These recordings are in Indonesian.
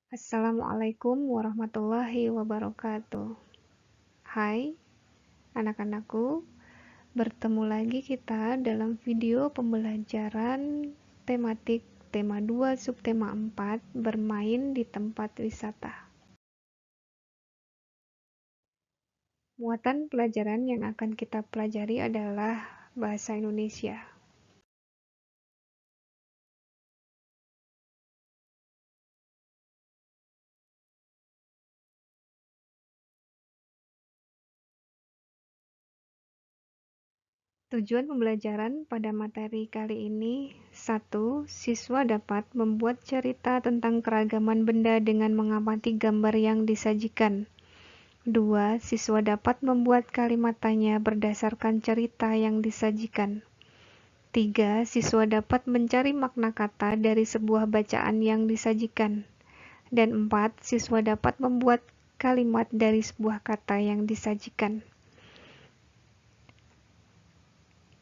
Assalamualaikum warahmatullahi wabarakatuh. Hai anak-anakku, bertemu lagi kita dalam video pembelajaran tematik tema 2 subtema 4 bermain di tempat wisata. Muatan pelajaran yang akan kita pelajari adalah bahasa Indonesia. Tujuan pembelajaran pada materi kali ini: 1. Siswa dapat membuat cerita tentang keragaman benda dengan mengamati gambar yang disajikan. 2. Siswa dapat membuat kalimat tanya berdasarkan cerita yang disajikan. 3. Siswa dapat mencari makna kata dari sebuah bacaan yang disajikan. Dan 4. Siswa dapat membuat kalimat dari sebuah kata yang disajikan.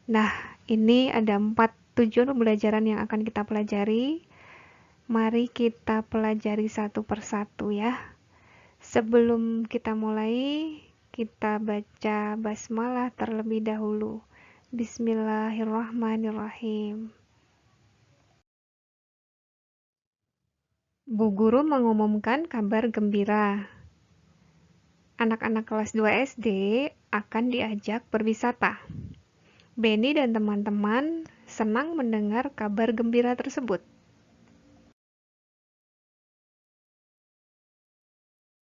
Nah, ini ada 4 tujuan pembelajaran yang akan kita pelajari. Mari kita pelajari satu persatu ya. Sebelum kita mulai, kita baca basmalah terlebih dahulu. Bismillahirrahmanirrahim. Bu guru mengumumkan kabar gembira. Anak-anak kelas 2 SD akan diajak berwisata. Benny dan teman-teman senang mendengar kabar gembira tersebut.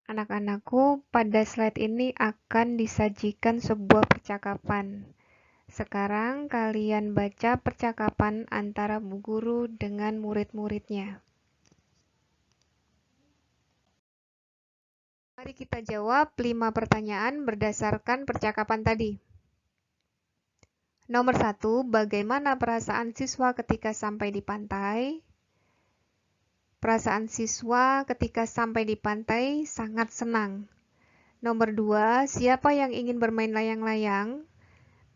Anak-anakku, pada slide ini akan disajikan sebuah percakapan. Sekarang kalian baca percakapan antara bu guru dengan murid-muridnya. Mari kita jawab 5 pertanyaan berdasarkan percakapan tadi. Nomor 1, bagaimana perasaan siswa ketika sampai di pantai? Perasaan siswa ketika sampai di pantai sangat senang. Nomor 2, siapa yang ingin bermain layang-layang?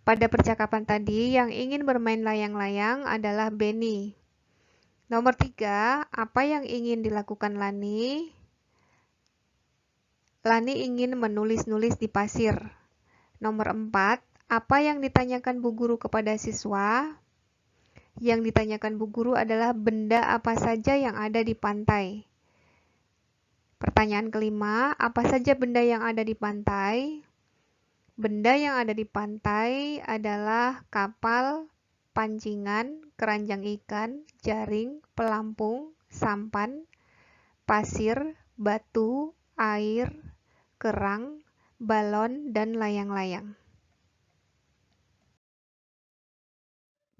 Pada percakapan tadi, yang ingin bermain layang-layang adalah Benny. Nomor 3, apa yang ingin dilakukan Lani? Lani ingin menulis-nulis di pasir. Nomor 4, apa yang ditanyakan bu guru kepada siswa? Yang ditanyakan bu guru adalah benda apa saja yang ada di pantai. Pertanyaan kelima, apa saja benda yang ada di pantai? Benda yang ada di pantai adalah kapal, pancingan, keranjang ikan, jaring, pelampung, sampan, pasir, batu, air, kerang, balon, dan layang-layang.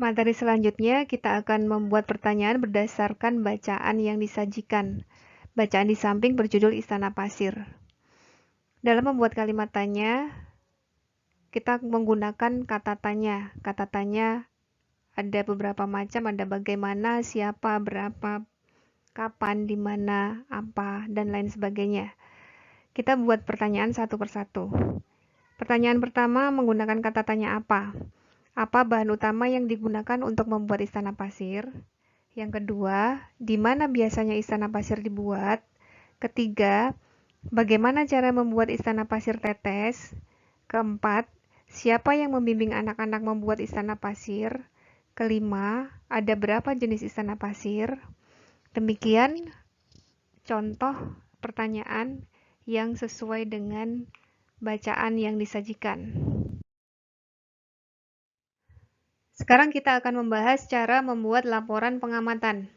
Materi selanjutnya kita akan membuat pertanyaan berdasarkan bacaan yang disajikan. Bacaan di samping berjudul Istana Pasir. Dalam membuat kalimat tanya, kita menggunakan kata tanya. Kata tanya ada beberapa macam, ada bagaimana, siapa, berapa, kapan, di mana, apa, dan lain sebagainya. Kita buat pertanyaan satu persatu. Pertanyaan pertama menggunakan kata tanya apa? Apa bahan utama yang digunakan untuk membuat istana pasir? Yang kedua, di mana biasanya istana pasir dibuat? Ketiga, bagaimana cara membuat istana pasir tetes? Keempat, siapa yang membimbing anak-anak membuat istana pasir? Kelima, ada berapa jenis istana pasir? Demikian contoh pertanyaan yang sesuai dengan bacaan yang disajikan. Sekarang kita akan membahas cara membuat laporan pengamatan.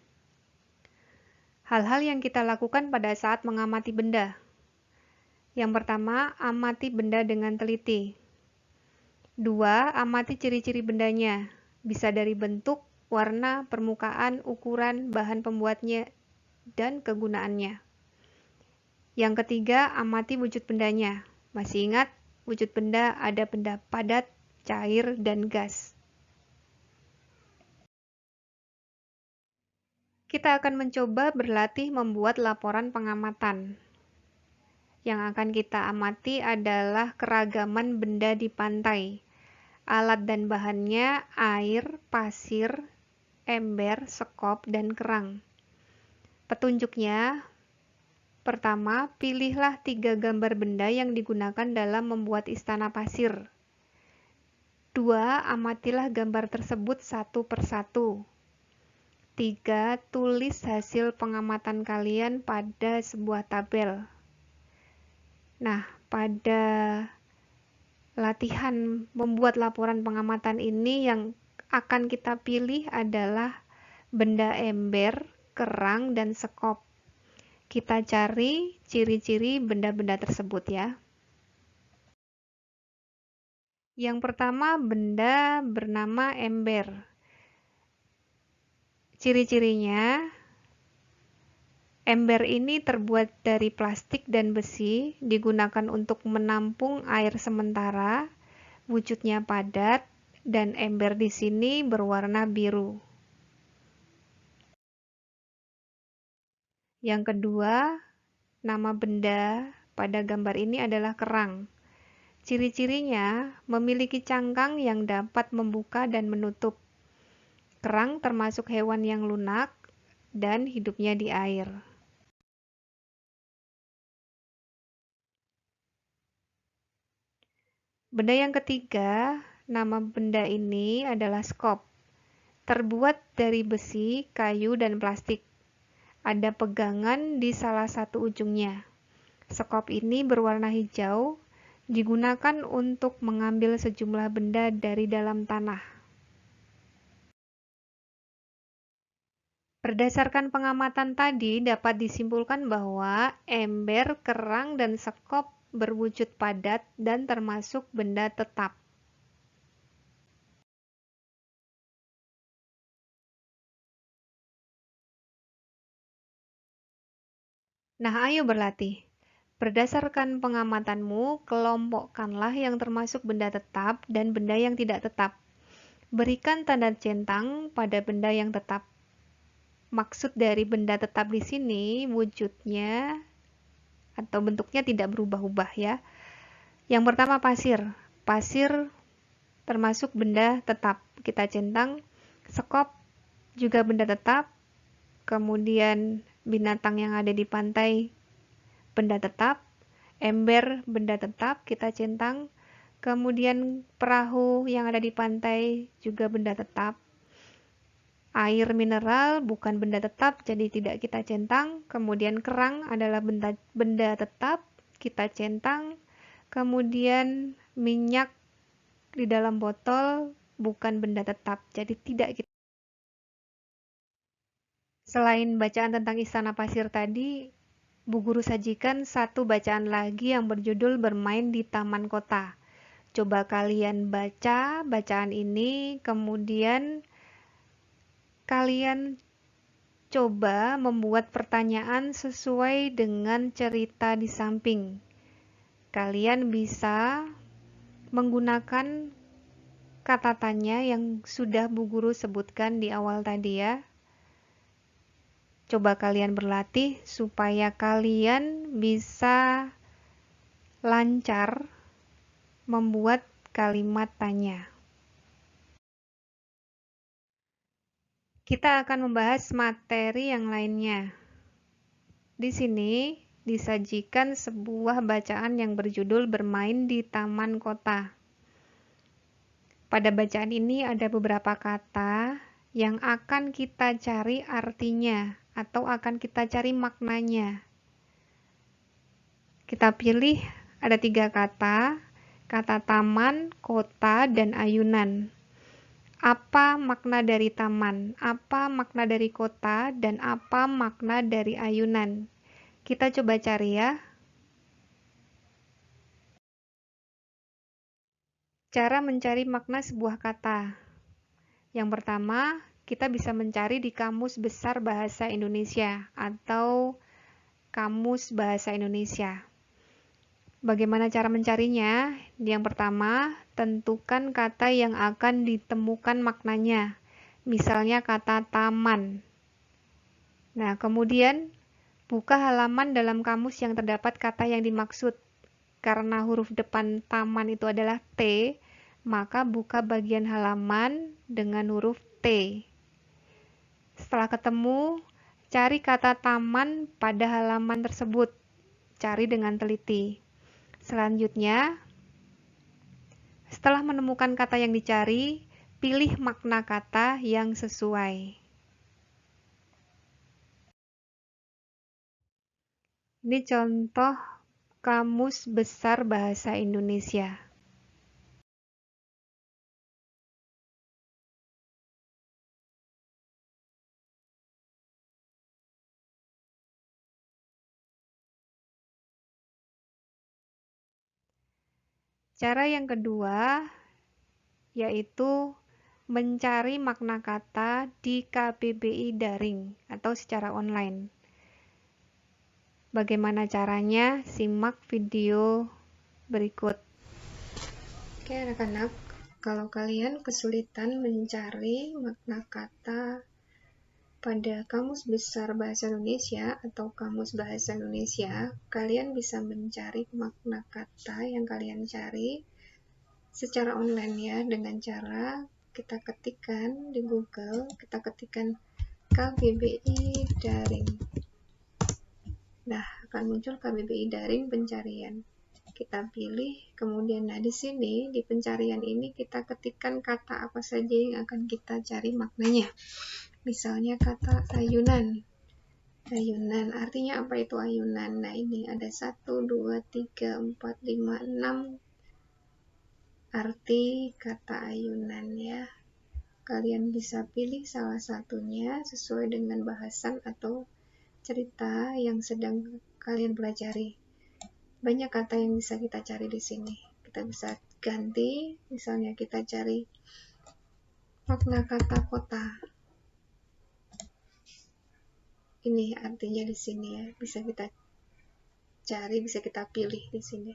Hal-hal yang kita lakukan pada saat mengamati benda. Yang pertama, amati benda dengan teliti. 2. Amati ciri-ciri bendanya. Bisa dari bentuk, warna, permukaan, ukuran, bahan pembuatnya, dan kegunaannya. Yang ketiga, amati wujud bendanya. Masih ingat, wujud benda ada benda padat, cair, dan gas. Kita akan mencoba berlatih membuat laporan pengamatan. Yang akan kita amati adalah keragaman benda di pantai. Alat dan bahannya air, pasir, ember, sekop, dan kerang. Petunjuknya, Pertama, pilihlah 3 gambar benda yang digunakan dalam membuat istana pasir. 2. Amatilah gambar tersebut satu persatu. 3. Tulis hasil pengamatan kalian pada sebuah tabel. Nah, pada latihan membuat laporan pengamatan ini yang akan kita pilih adalah benda ember, kerang, dan sekop. Kita cari ciri-ciri benda-benda tersebut ya. Yang pertama, benda bernama ember. Ciri-cirinya, ember ini terbuat dari plastik dan besi, digunakan untuk menampung air sementara, wujudnya padat, dan ember di sini berwarna biru. Yang kedua, nama benda pada gambar ini adalah kerang. Ciri-cirinya memiliki cangkang yang dapat membuka dan menutup. Kerang termasuk hewan yang lunak dan hidupnya di air. Benda yang ketiga, nama benda ini adalah skop. Terbuat dari besi, kayu, dan plastik. Ada pegangan di salah satu ujungnya. Skop ini berwarna hijau, digunakan untuk mengambil sejumlah benda dari dalam tanah. Berdasarkan pengamatan tadi, dapat disimpulkan bahwa ember, kerang, dan sekop berwujud padat dan termasuk benda tetap. Nah, ayo berlatih. Berdasarkan pengamatanmu, kelompokkanlah yang termasuk benda tetap dan benda yang tidak tetap. Berikan tanda centang pada benda yang tetap. Maksud dari benda tetap di sini, wujudnya atau bentuknya tidak berubah-ubah ya. Yang pertama pasir. Pasir termasuk benda tetap. Kita centang. Sekop juga benda tetap. Kemudian binatang yang ada di pantai benda tetap. Ember benda tetap, kita centang. Kemudian perahu yang ada di pantai juga benda tetap. Air mineral bukan benda tetap, jadi tidak kita centang. Kemudian kerang adalah benda tetap, kita centang. Kemudian minyak di dalam botol bukan benda tetap, jadi tidak kita. Selain bacaan tentang istana pasir tadi, Bu Guru sajikan satu bacaan lagi yang berjudul Bermain di Taman Kota. Coba kalian baca bacaan ini, kemudian kalian coba membuat pertanyaan sesuai dengan cerita di samping. Kalian bisa menggunakan kata tanya yang sudah Bu Guru sebutkan di awal tadi ya. Coba kalian berlatih supaya kalian bisa lancar membuat kalimat tanya. Kita akan membahas materi yang lainnya. Di sini disajikan sebuah bacaan yang berjudul Bermain di Taman Kota. Pada bacaan ini ada beberapa kata yang akan kita cari artinya atau akan kita cari maknanya. Kita pilih ada 3 kata taman, kota, dan ayunan. Apa makna dari taman? Apa makna dari kota? Dan apa makna dari ayunan? Kita coba cari ya. Cara mencari makna sebuah kata. Yang pertama, kita bisa mencari di Kamus Besar Bahasa Indonesia atau Kamus Bahasa Indonesia. Bagaimana cara mencarinya? Yang pertama, tentukan kata yang akan ditemukan maknanya. Misalnya kata taman. Nah, kemudian buka halaman dalam kamus yang terdapat kata yang dimaksud. Karena huruf depan taman itu adalah T, maka buka bagian halaman dengan huruf T. Setelah ketemu, Cari kata taman pada halaman tersebut. Cari dengan teliti. Selanjutnya, setelah menemukan kata yang dicari, pilih makna kata yang sesuai. Ini contoh Kamus Besar Bahasa Indonesia. Cara yang kedua yaitu mencari makna kata di KBBI daring atau secara online. Bagaimana caranya? Simak video berikut. Oke anak-anak, kalau kalian kesulitan mencari makna kata pada Kamus Besar Bahasa Indonesia atau Kamus Bahasa Indonesia, kalian bisa mencari makna kata yang kalian cari secara online ya, dengan cara kita ketikkan di Google, kita ketikkan KBBI daring. Nah, akan muncul KBBI daring pencarian. Kita pilih, kemudian di sini di pencarian ini kita ketikkan kata apa saja yang akan kita cari maknanya. Misalnya kata ayunan. Ayunan, artinya apa itu ayunan? Nah, ini ada 1, 2, 3, 4, 5, 6 arti kata ayunan ya. Kalian bisa pilih salah satunya sesuai dengan bahasan atau cerita yang sedang kalian pelajari. Banyak kata yang bisa kita cari di sini. Kita bisa ganti, misalnya kita cari makna kata kota. Ini artinya di sini ya, bisa kita cari, bisa kita pilih di sini.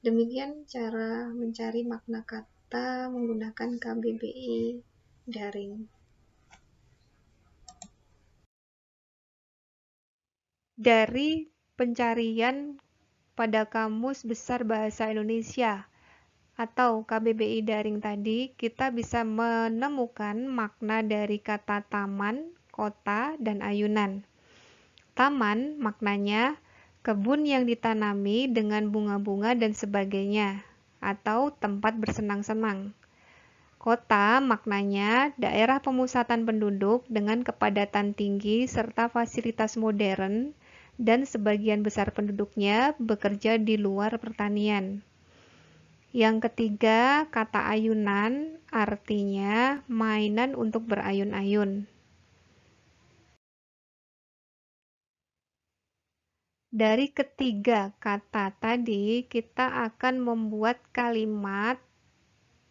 Demikian cara mencari makna kata menggunakan KBBI daring. Dari pencarian pada Kamus Besar Bahasa Indonesia atau KBBI daring tadi, kita bisa menemukan makna dari kata taman, kota, dan ayunan. Taman maknanya kebun yang ditanami dengan bunga-bunga dan sebagainya, atau tempat bersenang-senang. Kota maknanya daerah pemusatan penduduk dengan kepadatan tinggi serta fasilitas modern, dan sebagian besar penduduknya bekerja di luar pertanian. Yang ketiga, kata ayunan artinya mainan untuk berayun-ayun. Dari ketiga kata tadi, kita akan membuat kalimat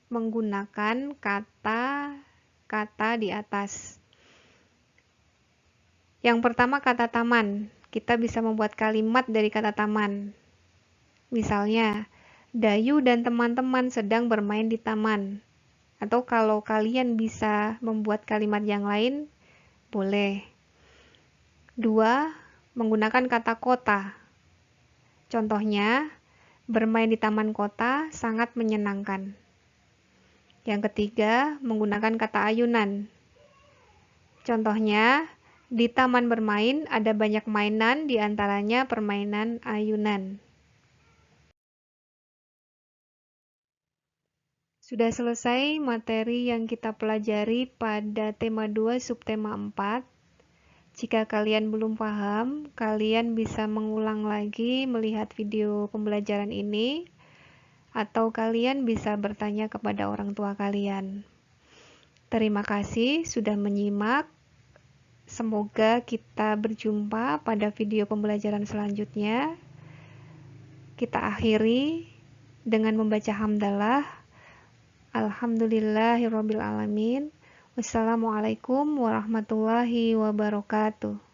menggunakan kata-kata di atas. Yang pertama kata taman. Kita bisa membuat kalimat dari kata taman. Misalnya, Dayu dan teman-teman sedang bermain di taman. Atau kalau kalian bisa membuat kalimat yang lain, boleh. 2. Menggunakan kata kota. Contohnya, bermain di taman kota sangat menyenangkan. Yang ketiga, menggunakan kata ayunan. Contohnya, di taman bermain ada banyak mainan, di antaranya permainan ayunan. Sudah selesai materi yang kita pelajari pada tema 2 subtema 4. Jika kalian belum paham, kalian bisa mengulang lagi melihat video pembelajaran ini, atau kalian bisa bertanya kepada orang tua kalian. Terima kasih sudah menyimak. Semoga kita berjumpa pada video pembelajaran selanjutnya. Kita akhiri dengan membaca hamdalah. Alhamdulillahirrabbilalamin. Wassalamualaikum warahmatullahi wabarakatuh.